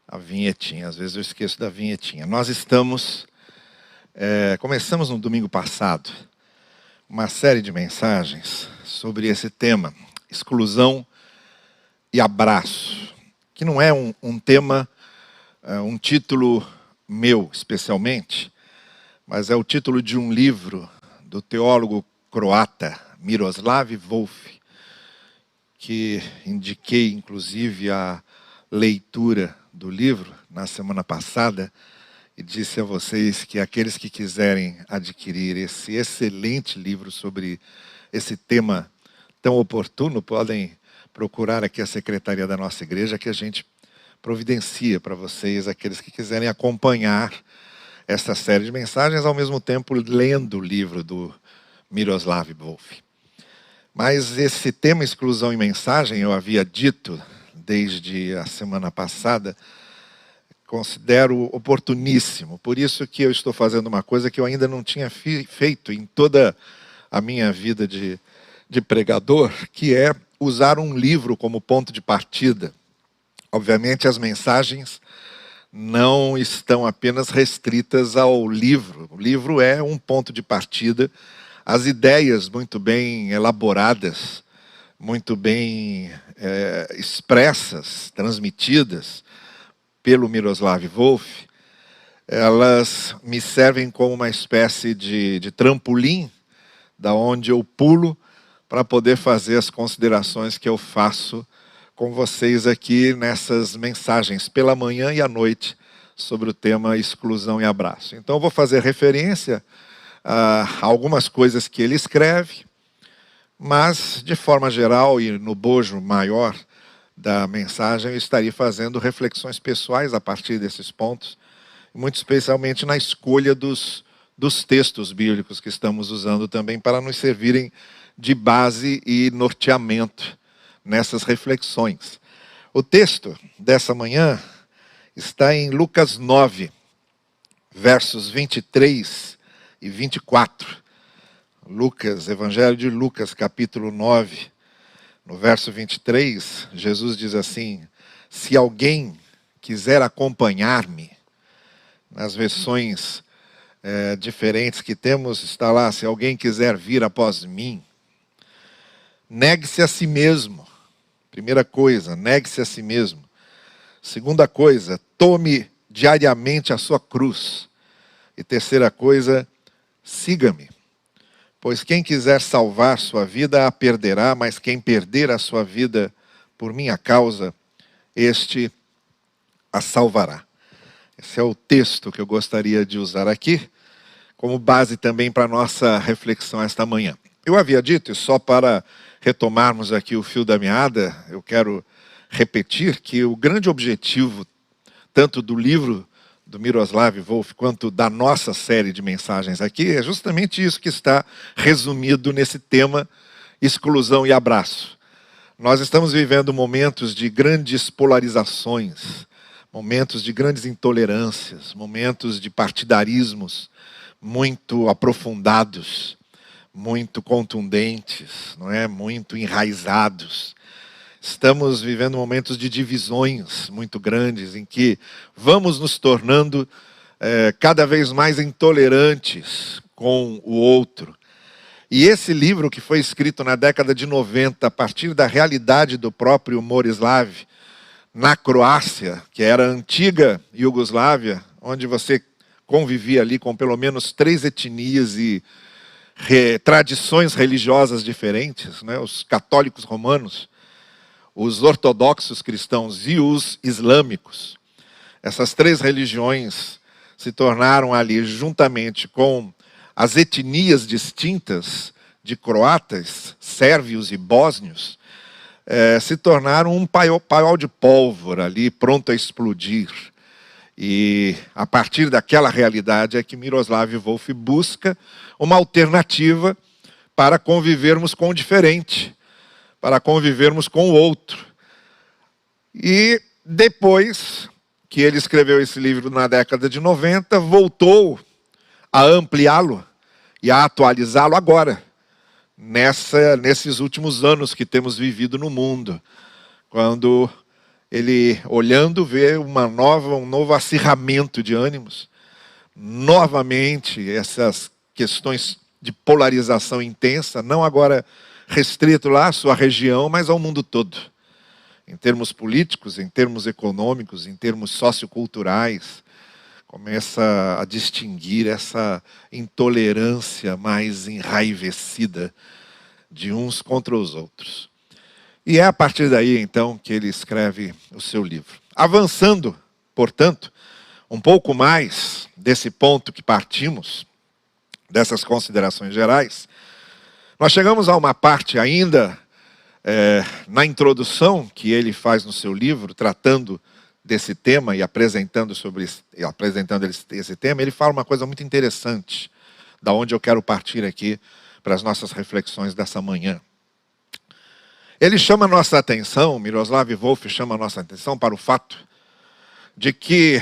A vinhetinha, às vezes eu esqueço da vinhetinha. Nós começamos no domingo passado uma série de mensagens sobre esse tema, exclusão e abraço, que não é um tema, um título meu especialmente, mas é o título de um livro do teólogo croata Miroslav Volf, que indiquei inclusive a leitura do livro na semana passada e disse a vocês que aqueles que quiserem adquirir esse excelente livro sobre esse tema tão oportuno podem procurar aqui a secretaria da nossa igreja, que a gente providencia para vocês, aqueles que quiserem acompanhar essa série de mensagens, ao mesmo tempo lendo o livro do Miroslav Volf. Mas esse tema exclusão e mensagem, eu havia dito desde a semana passada, considero oportuníssimo. Por isso que eu estou fazendo uma coisa que eu ainda não tinha feito em toda a minha vida de pregador, que é usar um livro como ponto de partida. Obviamente as mensagens não estão apenas restritas ao livro. O livro é um ponto de partida. As ideias muito bem elaboradas, muito bem expressas, transmitidas pelo Miroslav Volf, elas me servem como uma espécie de trampolim, da onde eu pulo para poder fazer as considerações que eu faço com vocês aqui nessas mensagens, pela manhã e à noite, sobre o tema exclusão e abraço. Então eu vou fazer referência a algumas coisas que ele escreve, mas de forma geral e no bojo maior da mensagem eu estaria fazendo reflexões pessoais a partir desses pontos, muito especialmente na escolha dos textos bíblicos que estamos usando também para nos servirem de base e norteamento nessas reflexões. O texto dessa manhã está em Lucas 9, versos 23 e 24. Lucas, Evangelho de Lucas, capítulo 9, no verso 23, Jesus diz assim: se alguém quiser acompanhar-me, nas versões diferentes que temos, está lá, se alguém quiser vir após mim, negue-se a si mesmo. Primeira coisa, negue-se a si mesmo. Segunda coisa, tome diariamente a sua cruz. E terceira coisa, siga-me. Pois quem quiser salvar sua vida a perderá, mas quem perder a sua vida por minha causa, este a salvará. Esse é o texto que eu gostaria de usar aqui, como base também para a nossa reflexão esta manhã. Eu havia dito, e só para retomarmos aqui o fio da meada, eu quero repetir que o grande objetivo, tanto do livro do Miroslav Volf, quanto da nossa série de mensagens aqui, é justamente isso que está resumido nesse tema, exclusão e abraço. Nós estamos vivendo momentos de grandes polarizações, momentos de grandes intolerâncias, momentos de partidarismos muito aprofundados, muito contundentes, não é? Muito enraizados. Estamos vivendo momentos de divisões muito grandes, em que vamos nos tornando cada vez mais intolerantes com o outro. E esse livro, que foi escrito na década de 90, a partir da realidade do próprio Borislav, na Croácia, que era a antiga Iugoslávia, onde você convivia ali com pelo menos 3 etnias e tradições religiosas diferentes, né? Os católicos romanos, os ortodoxos cristãos e os islâmicos. Essas 3 religiões se tornaram ali, juntamente com as etnias distintas de croatas, sérvios e bósnios, se tornaram um paiol de pólvora ali, pronto a explodir. E a partir daquela realidade é que Miroslav Volf busca uma alternativa para convivermos com o diferente, para convivermos com o outro. E depois que ele escreveu esse livro na década de 90, voltou a ampliá-lo e a atualizá-lo agora, nesses últimos anos que temos vivido no mundo, quando ele, olhando, vê um novo acirramento de ânimos. Novamente, essas questões de polarização intensa, não agora restrito lá à sua região, mas ao mundo todo. Em termos políticos, em termos econômicos, em termos socioculturais, começa a distinguir essa intolerância mais enraivecida de uns contra os outros. E é a partir daí, então, que ele escreve o seu livro. Avançando, portanto, um pouco mais desse ponto que partimos, dessas considerações gerais, nós chegamos a uma parte ainda na introdução que ele faz no seu livro, tratando desse tema e apresentando esse tema, ele fala uma coisa muito interessante, da onde eu quero partir aqui para as nossas reflexões dessa manhã. Ele chama a nossa atenção, Miroslav Volf chama a nossa atenção para o fato de que,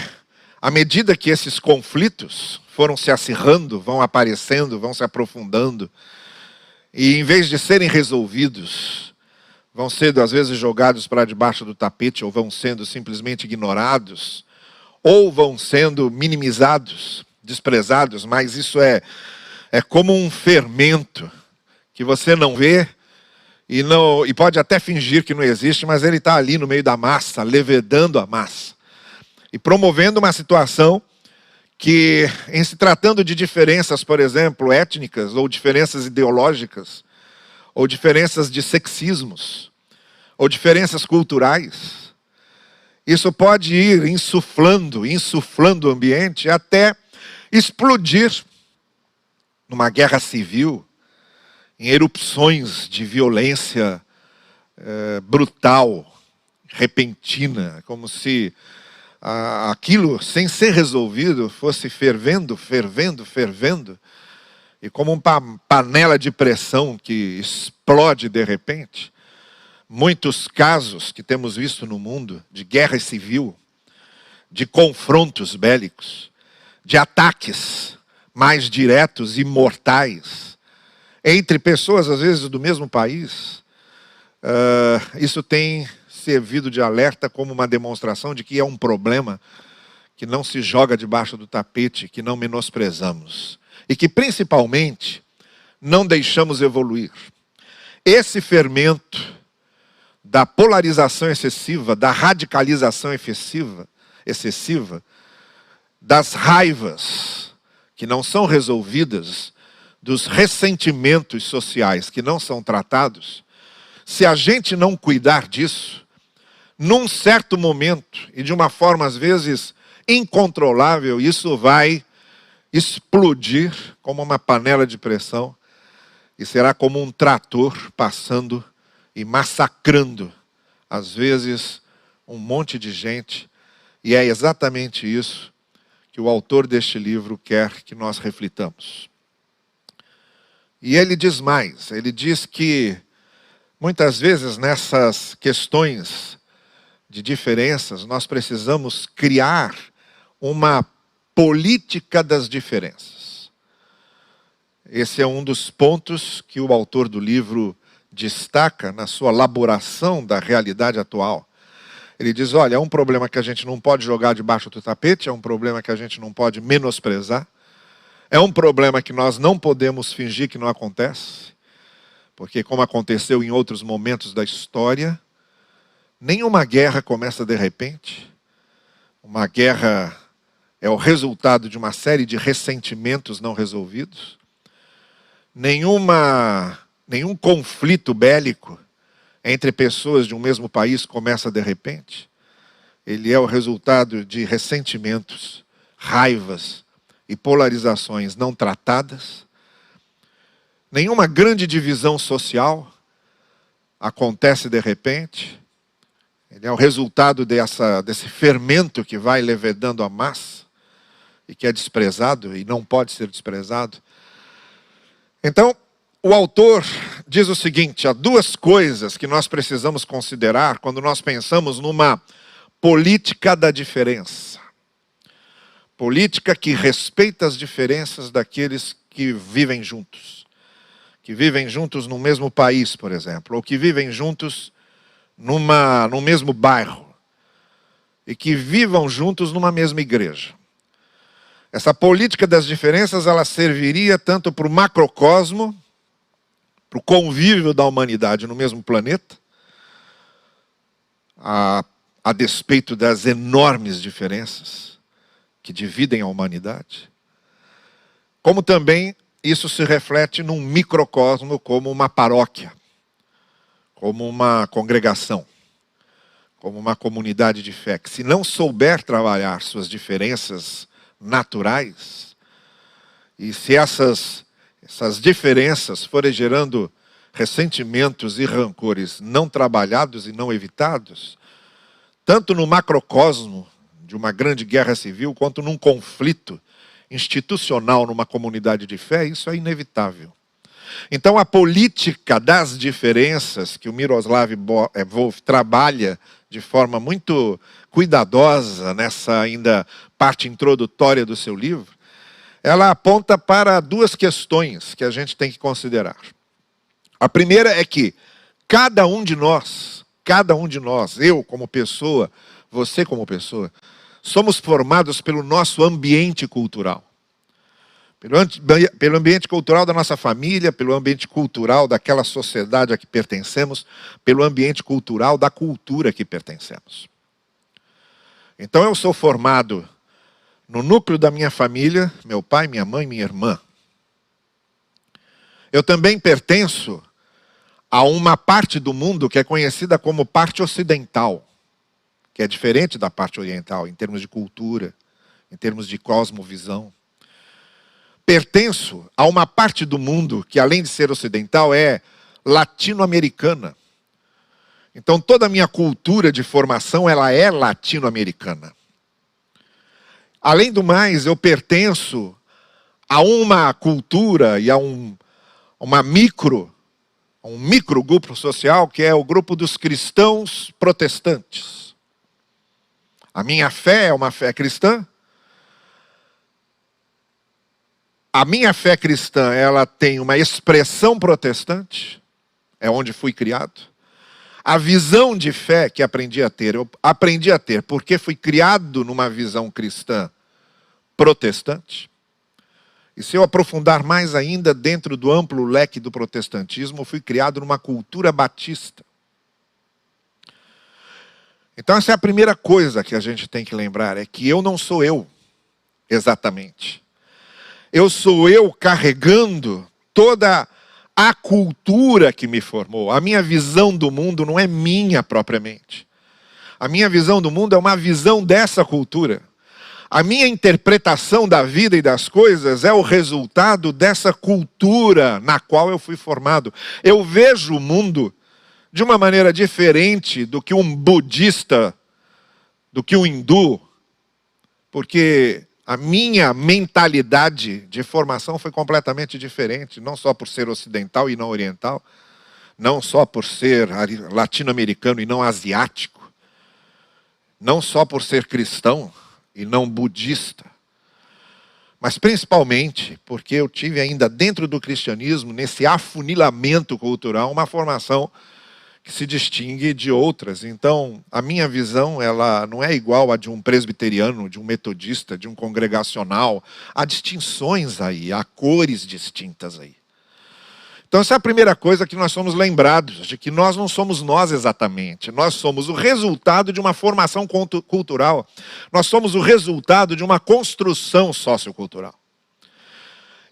à medida que esses conflitos foram se acirrando, vão aparecendo, vão se aprofundando, e em vez de serem resolvidos, vão sendo às vezes jogados para debaixo do tapete, ou vão sendo simplesmente ignorados, ou vão sendo minimizados, desprezados, mas isso é como um fermento que você não vê, e pode até fingir que não existe, mas ele está ali no meio da massa, levedando a massa. E promovendo uma situação que, em se tratando de diferenças, por exemplo, étnicas, ou diferenças ideológicas, ou diferenças de sexismos, ou diferenças culturais, isso pode ir insuflando o ambiente até explodir numa guerra civil, em erupções de violência brutal, repentina, como se aquilo, sem ser resolvido, fosse fervendo, e como uma panela de pressão que explode de repente. Muitos casos que temos visto no mundo de guerra civil, de confrontos bélicos, de ataques mais diretos e mortais, entre pessoas, às vezes, do mesmo país, isso tem servido de alerta como uma demonstração de que é um problema que não se joga debaixo do tapete, que não menosprezamos. E que, principalmente, não deixamos evoluir. Esse fermento da polarização excessiva, da radicalização excessiva, das raivas que não são resolvidas, dos ressentimentos sociais que não são tratados, se a gente não cuidar disso, num certo momento, e de uma forma às vezes incontrolável, isso vai explodir como uma panela de pressão e será como um trator passando e massacrando, às vezes, um monte de gente. E é exatamente isso que o autor deste livro quer que nós reflitamos. E ele diz mais, ele diz que muitas vezes nessas questões de diferenças nós precisamos criar uma política das diferenças. Esse é um dos pontos que o autor do livro destaca na sua elaboração da realidade atual. Ele diz, olha, é um problema que a gente não pode jogar debaixo do tapete, é um problema que a gente não pode menosprezar, é um problema que nós não podemos fingir que não acontece, porque como aconteceu em outros momentos da história, nenhuma guerra começa de repente. Uma guerra é o resultado de uma série de ressentimentos não resolvidos. Nenhum conflito bélico entre pessoas de um mesmo país começa de repente. Ele é o resultado de ressentimentos, raivas e polarizações não tratadas. Nenhuma grande divisão social acontece de repente. Ele é o resultado desse fermento que vai levedando a massa e que é desprezado e não pode ser desprezado. Então, o autor diz o seguinte, há duas coisas que nós precisamos considerar quando nós pensamos numa política da diferença. Política que respeita as diferenças daqueles que vivem juntos. Que vivem juntos no mesmo país, por exemplo, ou que vivem juntos no mesmo bairro, e que vivam juntos numa mesma igreja. Essa política das diferenças, ela serviria tanto para o macrocosmo, para o convívio da humanidade no mesmo planeta, a despeito das enormes diferenças que dividem a humanidade, como também isso se reflete num microcosmo, como uma paróquia, como uma congregação, como uma comunidade de fé, que se não souber trabalhar suas diferenças naturais, e se essas diferenças forem gerando ressentimentos e rancores não trabalhados e não evitados, tanto no macrocosmo de uma grande guerra civil, quanto num conflito institucional numa comunidade de fé, isso é inevitável. Então a política das diferenças que o Miroslav Volf trabalha de forma muito cuidadosa nessa ainda parte introdutória do seu livro, ela aponta para duas questões que a gente tem que considerar. A primeira é que cada um de nós, eu como pessoa, você como pessoa, somos formados pelo nosso ambiente cultural. Pelo ambiente cultural da nossa família, pelo ambiente cultural daquela sociedade a que pertencemos, pelo ambiente cultural da cultura a que pertencemos. Então eu sou formado no núcleo da minha família, meu pai, minha mãe, minha irmã. Eu também pertenço a uma parte do mundo que é conhecida como parte ocidental, que é diferente da parte oriental, em termos de cultura, em termos de cosmovisão. Pertenço a uma parte do mundo que, além de ser ocidental, é latino-americana. Então, toda a minha cultura de formação, ela é latino-americana. Além do mais, eu pertenço a uma cultura e a um micro grupo social, que é o grupo dos cristãos protestantes. A minha fé é uma fé cristã. A minha fé cristã, ela tem uma expressão protestante, é onde fui criado. A visão de fé que aprendi a ter, eu aprendi a ter porque fui criado numa visão cristã protestante. E se eu aprofundar mais ainda dentro do amplo leque do protestantismo, eu fui criado numa cultura batista. Então essa é a primeira coisa que a gente tem que lembrar, é que eu não sou eu, exatamente. Eu sou eu carregando toda a cultura que me formou. A minha visão do mundo não é minha propriamente. A minha visão do mundo é uma visão dessa cultura. A minha interpretação da vida e das coisas é o resultado dessa cultura na qual eu fui formado. Eu vejo o mundo de uma maneira diferente do que um budista, do que um hindu, porque a minha mentalidade de formação foi completamente diferente, não só por ser ocidental e não oriental, não só por ser latino-americano e não asiático, não só por ser cristão e não budista, mas principalmente porque eu tive ainda dentro do cristianismo, nesse afunilamento cultural, uma formação que se distingue de outras. Então, a minha visão, ela não é igual a de um presbiteriano, de um metodista, de um congregacional. Há distinções aí, há cores distintas aí. Então, essa é a primeira coisa que nós somos lembrados, de que nós não somos nós exatamente. Nós somos o resultado de uma formação cultural. Nós somos o resultado de uma construção sociocultural.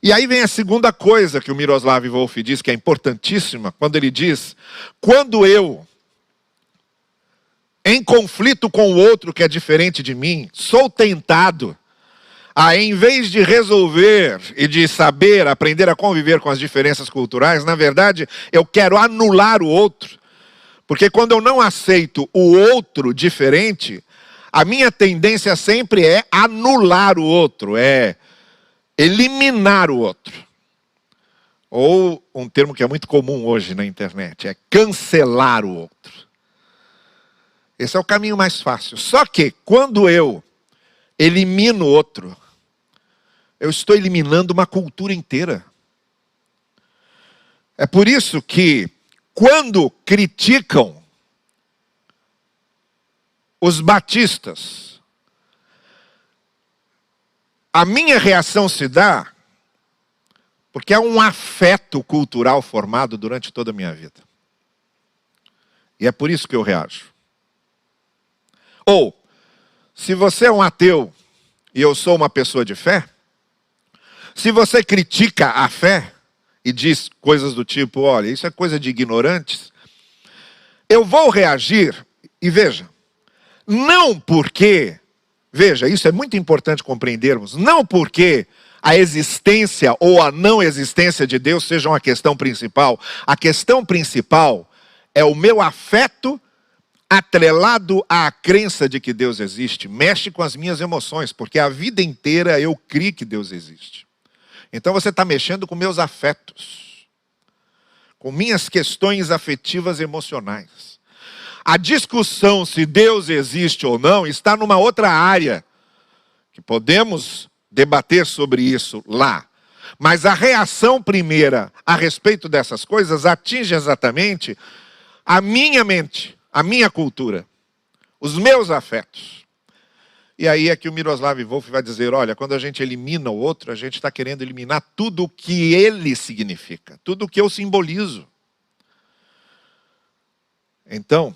E aí vem a segunda coisa que o Miroslav Volf diz, que é importantíssima, quando ele diz: quando eu, em conflito com o outro que é diferente de mim, sou tentado a, em vez de resolver e de saber, aprender a conviver com as diferenças culturais, na verdade, eu quero anular o outro. Porque quando eu não aceito o outro diferente, a minha tendência sempre é anular o outro, é eliminar o outro. Ou um termo que é muito comum hoje na internet, é cancelar o outro. Esse é o caminho mais fácil. Só que quando eu elimino o outro, eu estou eliminando uma cultura inteira. É por isso que quando criticam os batistas, a minha reação se dá porque há um afeto cultural formado durante toda a minha vida. E é por isso que eu reajo. Ou, se você é um ateu e eu sou uma pessoa de fé, se você critica a fé e diz coisas do tipo, olha, isso é coisa de ignorantes, eu vou reagir, e veja, não porque, veja, isso é muito importante compreendermos, não porque a existência ou a não existência de Deus seja uma questão principal. A questão principal é o meu afeto atrelado à crença de que Deus existe. Mexe com as minhas emoções, porque a vida inteira eu criei que Deus existe. Então você está mexendo com meus afetos, com minhas questões afetivas emocionais. A discussão se Deus existe ou não está numa outra área, que podemos debater sobre isso lá. Mas a reação primeira a respeito dessas coisas atinge exatamente a minha mente, a minha cultura, os meus afetos. E aí é que o Miroslav Volf vai dizer, olha, quando a gente elimina o outro, a gente está querendo eliminar tudo o que ele significa, tudo o que eu simbolizo. Então,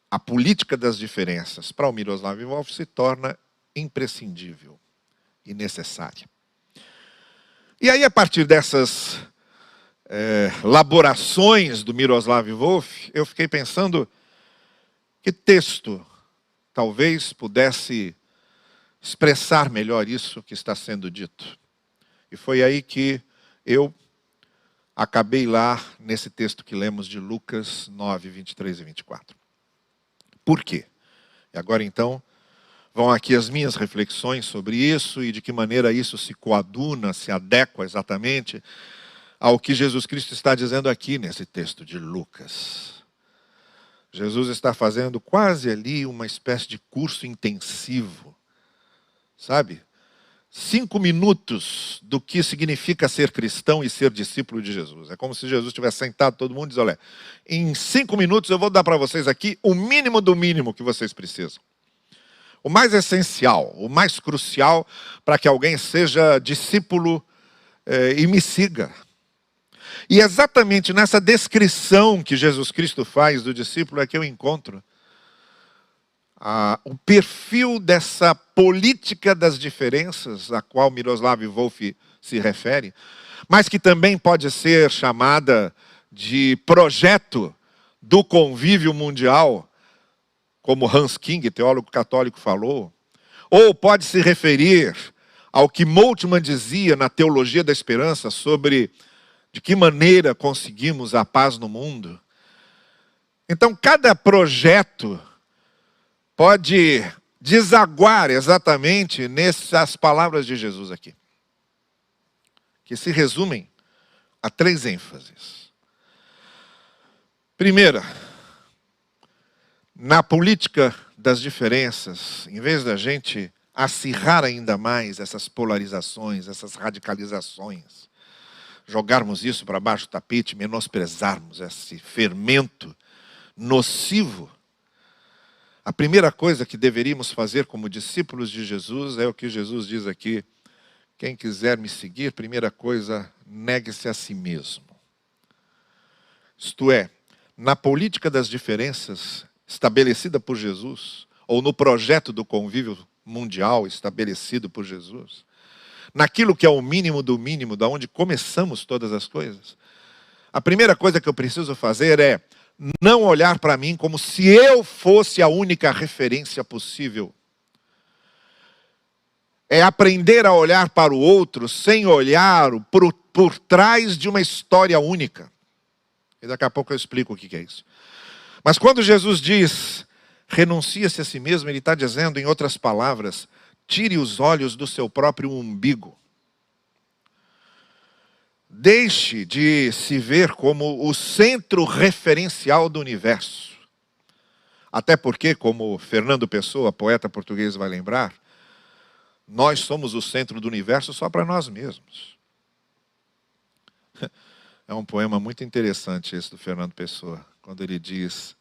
a política das diferenças para o Miroslav Volf se torna imprescindível e necessária. E aí, a partir dessas elaborações do Miroslav Volf, eu fiquei pensando que texto talvez pudesse expressar melhor isso que está sendo dito. E foi aí que eu acabei lá nesse texto que lemos de Lucas 9, 23 e 24. Por quê? E agora então vão aqui as minhas reflexões sobre isso e de que maneira isso se coaduna, se adequa exatamente ao que Jesus Cristo está dizendo aqui nesse texto de Lucas. Jesus está fazendo quase ali uma espécie de curso intensivo, sabe? 5 minutos do que significa ser cristão e ser discípulo de Jesus. É como se Jesus tivesse sentado todo mundo e diz, olha, em 5 minutos eu vou dar para vocês aqui o mínimo do mínimo que vocês precisam. O mais essencial, o mais crucial para que alguém seja discípulo e me siga. E exatamente nessa descrição que Jesus Cristo faz do discípulo é que eu encontro o perfil dessa política das diferenças a qual Miroslav Volf se refere, mas que também pode ser chamada de projeto do convívio mundial, como Hans King, teólogo católico, falou, ou pode se referir ao que Moltmann dizia na Teologia da Esperança sobre de que maneira conseguimos a paz no mundo. Então, cada projeto pode desaguar exatamente nessas palavras de Jesus aqui, que se resumem a 3 ênfases. Primeira, na política das diferenças, em vez da gente acirrar ainda mais essas polarizações, essas radicalizações, jogarmos isso para baixo do tapete, menosprezarmos esse fermento nocivo, a primeira coisa que deveríamos fazer como discípulos de Jesus é o que Jesus diz aqui, quem quiser me seguir, primeira coisa, negue-se a si mesmo. Isto é, na política das diferenças estabelecida por Jesus, ou no projeto do convívio mundial estabelecido por Jesus, naquilo que é o mínimo do mínimo, da onde começamos todas as coisas, a primeira coisa que eu preciso fazer é não olhar para mim como se eu fosse a única referência possível. É aprender a olhar para o outro sem olhar por trás de uma história única. E daqui a pouco eu explico o que é isso. Mas quando Jesus diz, renuncia-se a si mesmo, ele está dizendo, em outras palavras, tire os olhos do seu próprio umbigo. Deixe de se ver como o centro referencial do universo. Até porque, como Fernando Pessoa, poeta português, vai lembrar, nós somos o centro do universo só para nós mesmos. É um poema muito interessante esse do Fernando Pessoa, quando ele diz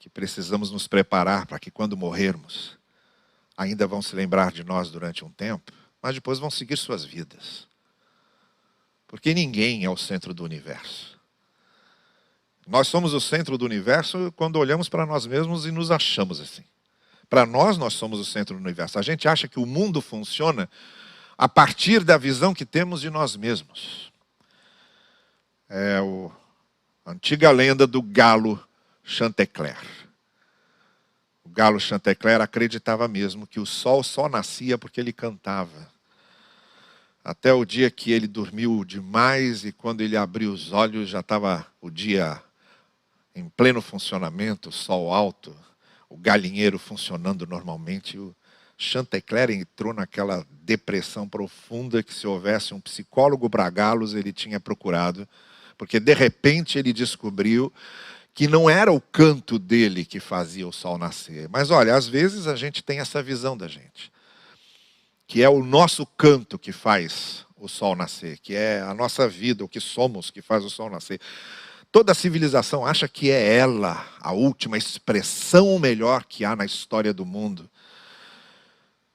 que precisamos nos preparar para que quando morrermos, ainda vão se lembrar de nós durante um tempo, mas depois vão seguir suas vidas. Porque ninguém é o centro do universo. Nós somos o centro do universo quando olhamos para nós mesmos e nos achamos assim. Para nós somos o centro do universo. A gente acha que o mundo funciona a partir da visão que temos de nós mesmos. É a antiga lenda do galo Chantecler. O galo Chantecler acreditava mesmo que o sol só nascia porque ele cantava. Até o dia que ele dormiu demais e quando ele abriu os olhos já estava o dia em pleno funcionamento, o sol alto, o galinheiro funcionando normalmente. O Chantecler entrou naquela depressão profunda que, se houvesse um psicólogo para galos, ele tinha procurado, porque de repente ele descobriu que não era o canto dele que fazia o sol nascer. Mas olha, às vezes a gente tem essa visão da gente, que é o nosso canto que faz o sol nascer, que é a nossa vida, o que somos que faz o sol nascer. Toda a civilização acha que é ela a última expressão melhor que há na história do mundo,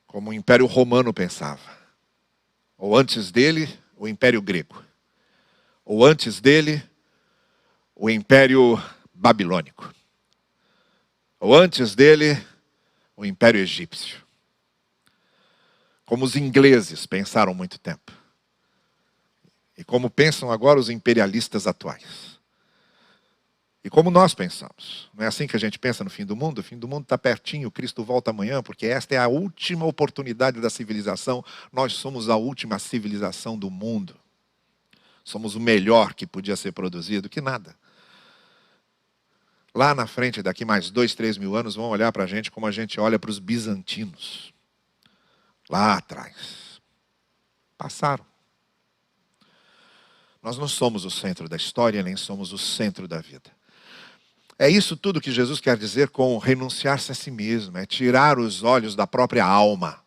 como o Império Romano pensava. Ou antes dele, o Império Grego. Ou antes dele, o Império Babilônico. Ou antes dele, o Império Egípcio. Como os ingleses pensaram há muito tempo. E como pensam agora os imperialistas atuais. E como nós pensamos. Não é assim que a gente pensa no fim do mundo? O fim do mundo está pertinho, Cristo volta amanhã, porque esta é a última oportunidade da civilização. Nós somos a última civilização do mundo. Somos o melhor que podia ser produzido, que nada. Lá na frente, daqui mais 2, 3 mil anos, vão olhar para a gente como a gente olha para os bizantinos. Lá atrás. Passaram. Nós não somos o centro da história, nem somos o centro da vida. É isso tudo que Jesus quer dizer com renunciar-se a si mesmo. É tirar os olhos da própria alma.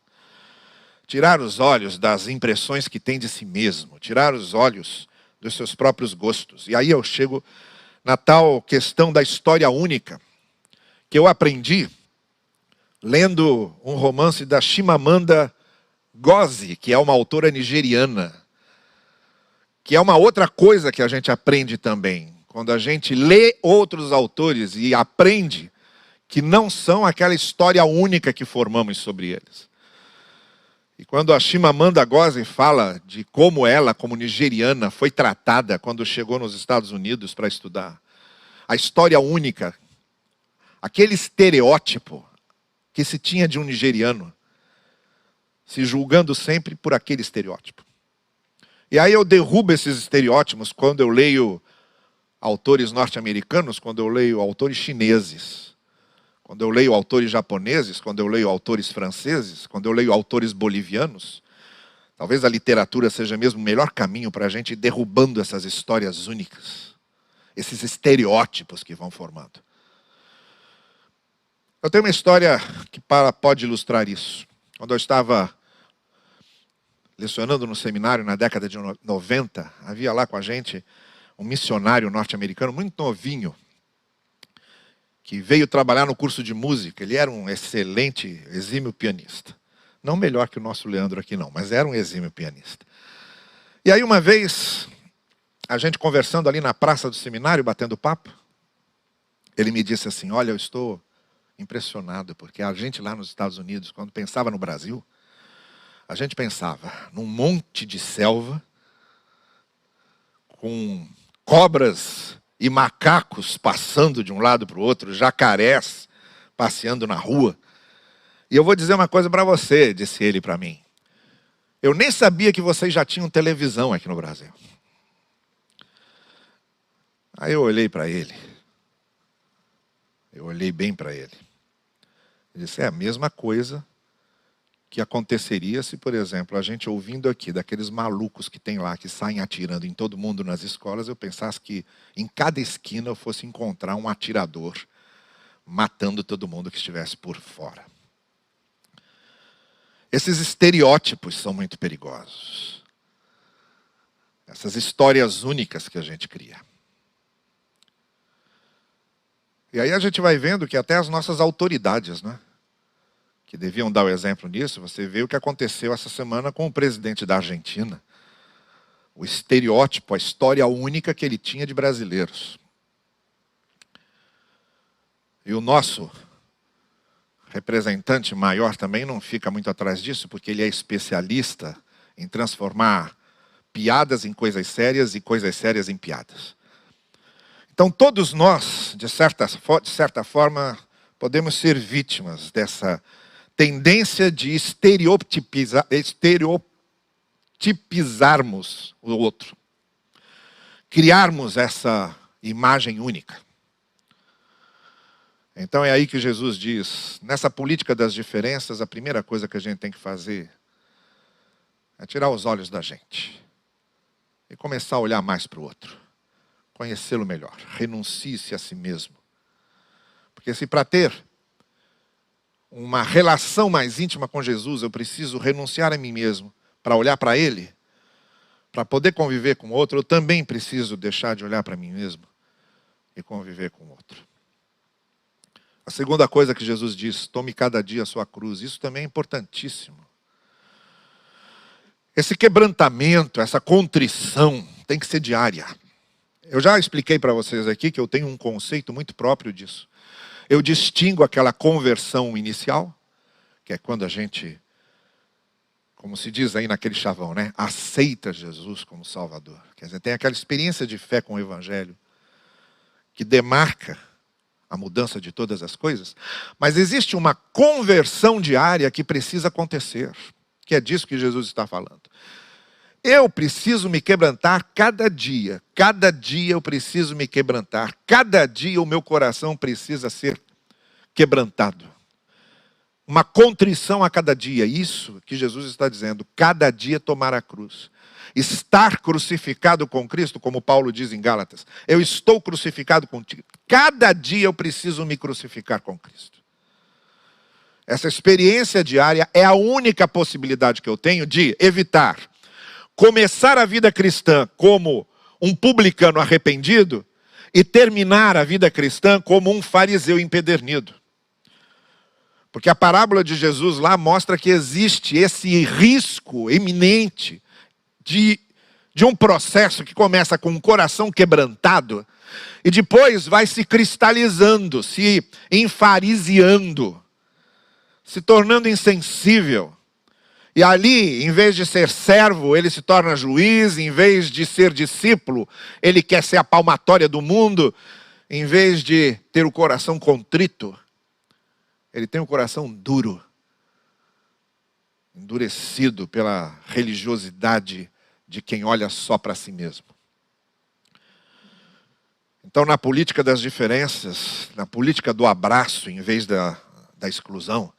Tirar os olhos das impressões que tem de si mesmo. Tirar os olhos dos seus próprios gostos. E aí eu chego na tal questão da história única, que eu aprendi lendo um romance da Chimamanda Ngozi, que é uma autora nigeriana. Que é uma outra coisa que a gente aprende também. Quando a gente lê outros autores e aprende que não são aquela história única que formamos sobre eles. E quando a Chimamanda Ngozi fala de como ela, como nigeriana, foi tratada quando chegou nos Estados Unidos para estudar, a história única, aquele estereótipo que se tinha de um nigeriano, se julgando sempre por aquele estereótipo. E aí eu derrubo esses estereótipos quando eu leio autores norte-americanos, quando eu leio autores chineses, quando eu leio autores japoneses, quando eu leio autores franceses, quando eu leio autores bolivianos. Talvez a literatura seja mesmo o melhor caminho para a gente ir derrubando essas histórias únicas, esses estereótipos que vão formando. Eu tenho uma história que pode ilustrar isso. Quando eu estava lecionando no seminário na década de 90, havia lá com a gente um missionário norte-americano muito novinho, que veio trabalhar no curso de música. Ele era um excelente, exímio pianista. Não melhor que o nosso Leandro aqui não, mas era um exímio pianista. E aí uma vez, a gente conversando ali na praça do seminário, batendo papo, ele me disse assim, olha, eu estou impressionado, porque a gente lá nos Estados Unidos, quando pensava no Brasil, a gente pensava num monte de selva, com cobras e macacos passando de um lado para o outro, jacarés passeando na rua. E eu vou dizer uma coisa para você, disse ele para mim. Eu nem sabia que vocês já tinham televisão aqui no Brasil. Aí eu olhei para ele. Eu olhei bem para ele. Ele disse, é a mesma coisa que aconteceria se, por exemplo, a gente ouvindo aqui daqueles malucos que tem lá, que saem atirando em todo mundo nas escolas, eu pensasse que em cada esquina eu fosse encontrar um atirador matando todo mundo que estivesse por fora. Esses estereótipos são muito perigosos. Essas histórias únicas que a gente cria. E aí a gente vai vendo que até as nossas autoridades, né, que deviam dar o exemplo nisso, você vê o que aconteceu essa semana com o presidente da Argentina. O estereótipo, a história única que ele tinha de brasileiros. E o nosso representante maior também não fica muito atrás disso, porque ele é especialista em transformar piadas em coisas sérias e coisas sérias em piadas. Então todos nós, de certa forma, podemos ser vítimas dessa tendência de estereotipizarmos o outro. Criarmos essa imagem única. Então é aí que Jesus diz, nessa política das diferenças, a primeira coisa que a gente tem que fazer é tirar os olhos da gente e começar a olhar mais para o outro, conhecê-lo melhor, renuncie-se a si mesmo. Porque se para ter uma relação mais íntima com Jesus, eu preciso renunciar a mim mesmo para olhar para Ele, para poder conviver com o outro, eu também preciso deixar de olhar para mim mesmo e conviver com o outro. A segunda coisa que Jesus diz, tome cada dia a sua cruz. Isso também é importantíssimo. Esse quebrantamento, essa contrição tem que ser diária. Eu já expliquei para vocês aqui que eu tenho um conceito muito próprio disso. Eu distingo aquela conversão inicial, que é quando a gente, como se diz aí naquele chavão, né, aceita Jesus como Salvador. Quer dizer, tem aquela experiência de fé com o Evangelho, que demarca a mudança de todas as coisas, mas existe uma conversão diária que precisa acontecer, que é disso que Jesus está falando. Eu preciso me quebrantar cada dia eu preciso me quebrantar, cada dia o meu coração precisa ser quebrantado. Uma contrição a cada dia, isso que Jesus está dizendo, cada dia tomar a cruz. Estar crucificado com Cristo, como Paulo diz em Gálatas. Eu estou crucificado contigo. Cada dia eu preciso me crucificar com Cristo. Essa experiência diária é a única possibilidade que eu tenho de evitar começar a vida cristã como um publicano arrependido e terminar a vida cristã como um fariseu empedernido. Porque a parábola de Jesus lá mostra que existe esse risco iminente de um processo que começa com um coração quebrantado e depois vai se cristalizando, se enfariseando, se tornando insensível. E ali, em vez de ser servo, ele se torna juiz, em vez de ser discípulo, ele quer ser a palmatória do mundo, em vez de ter o coração contrito, ele tem o coração duro, endurecido pela religiosidade de quem olha só para si mesmo. Então, na política das diferenças, na política do abraço em vez da exclusão,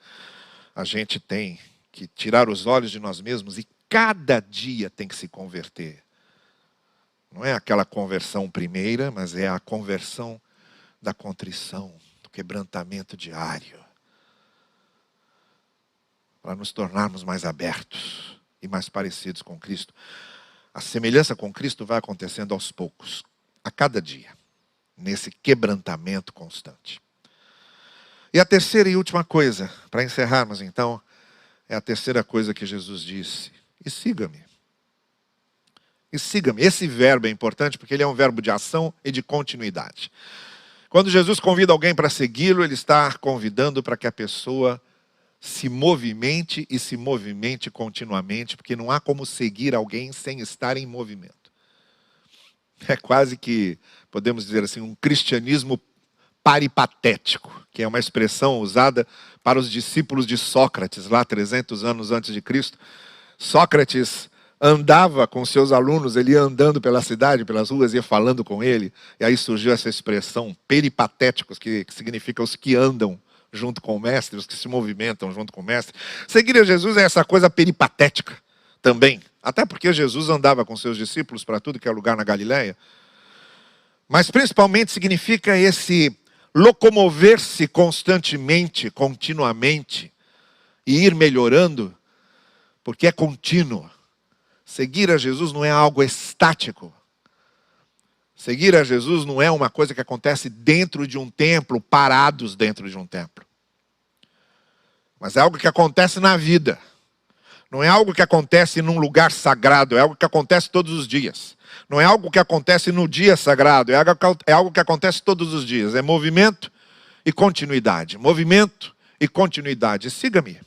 a gente tem que tirar os olhos de nós mesmos e cada dia tem que se converter. Não é aquela conversão primeira, mas é a conversão da contrição, do quebrantamento diário. Para nos tornarmos mais abertos e mais parecidos com Cristo. A semelhança com Cristo vai acontecendo aos poucos, a cada dia, nesse quebrantamento constante. E a terceira e última coisa, para encerrarmos então, é a terceira coisa que Jesus disse: e siga-me. E siga-me. Esse verbo é importante porque ele é um verbo de ação e de continuidade. Quando Jesus convida alguém para segui-lo, ele está convidando para que a pessoa se movimente e se movimente continuamente, porque não há como seguir alguém sem estar em movimento. É quase que, podemos dizer assim, um cristianismo paripatético, que é uma expressão usada para os discípulos de Sócrates, lá 300 anos antes de Cristo. Sócrates andava com seus alunos, ele ia andando pela cidade, pelas ruas, ia falando com ele, e aí surgiu essa expressão, peripatéticos, que significa os que andam junto com o mestre, os que se movimentam junto com o mestre. Seguir a Jesus é essa coisa peripatética também. Até porque Jesus andava com seus discípulos para tudo que é lugar na Galileia. Mas principalmente significa esse locomover-se constantemente, continuamente, e ir melhorando, porque é contínuo. Seguir a Jesus não é algo estático. Seguir a Jesus não é uma coisa que acontece dentro de um templo, parados dentro de um templo. Mas é algo que acontece na vida. Não é algo que acontece num lugar sagrado, é algo que acontece todos os dias. Não é algo que acontece no dia sagrado, é algo que acontece todos os dias. É movimento e continuidade. Movimento e continuidade. Siga-me.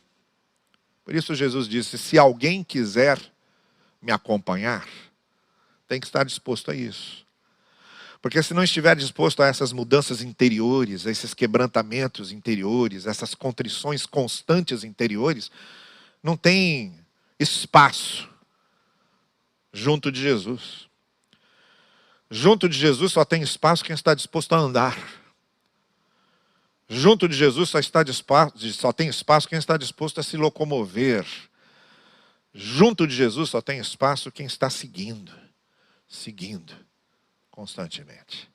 Por isso Jesus disse, se alguém quiser me acompanhar, tem que estar disposto a isso. Porque se não estiver disposto a essas mudanças interiores, a esses quebrantamentos interiores, essas contrições constantes interiores, não tem espaço junto de Jesus. Junto de Jesus só tem espaço quem está disposto a andar. Junto de Jesus só tem espaço quem está disposto a se locomover. Junto de Jesus só tem espaço quem está seguindo constantemente.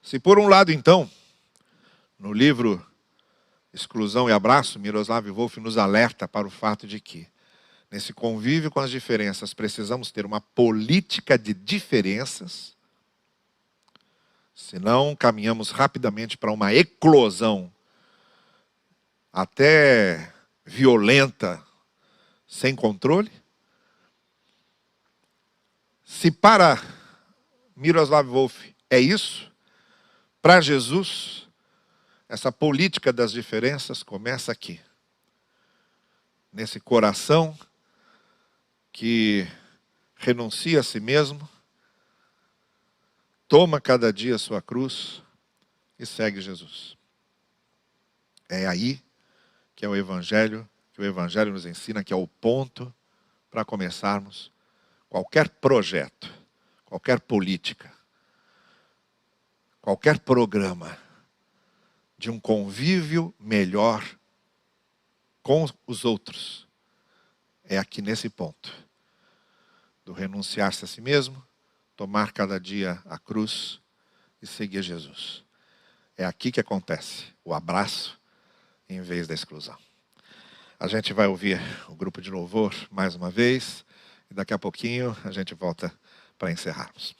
Se por um lado, então, no livro Exclusão e Abraço, Miroslav Volf nos alerta para o fato de que, nesse convívio com as diferenças, precisamos ter uma política de diferenças, senão caminhamos rapidamente para uma eclosão até violenta, sem controle. Se para Miroslav Volf é isso, para Jesus, essa política das diferenças começa aqui. Nesse coração que renuncia a si mesmo, toma cada dia a sua cruz e segue Jesus. É aí que o Evangelho nos ensina, que é o ponto para começarmos qualquer projeto, qualquer política, qualquer programa de um convívio melhor com os outros. É aqui nesse ponto, do renunciar-se a si mesmo, tomar cada dia a cruz e seguir Jesus. É aqui que acontece o abraço em vez da exclusão. A gente vai ouvir o grupo de louvor mais uma vez e daqui a pouquinho a gente volta para encerrarmos.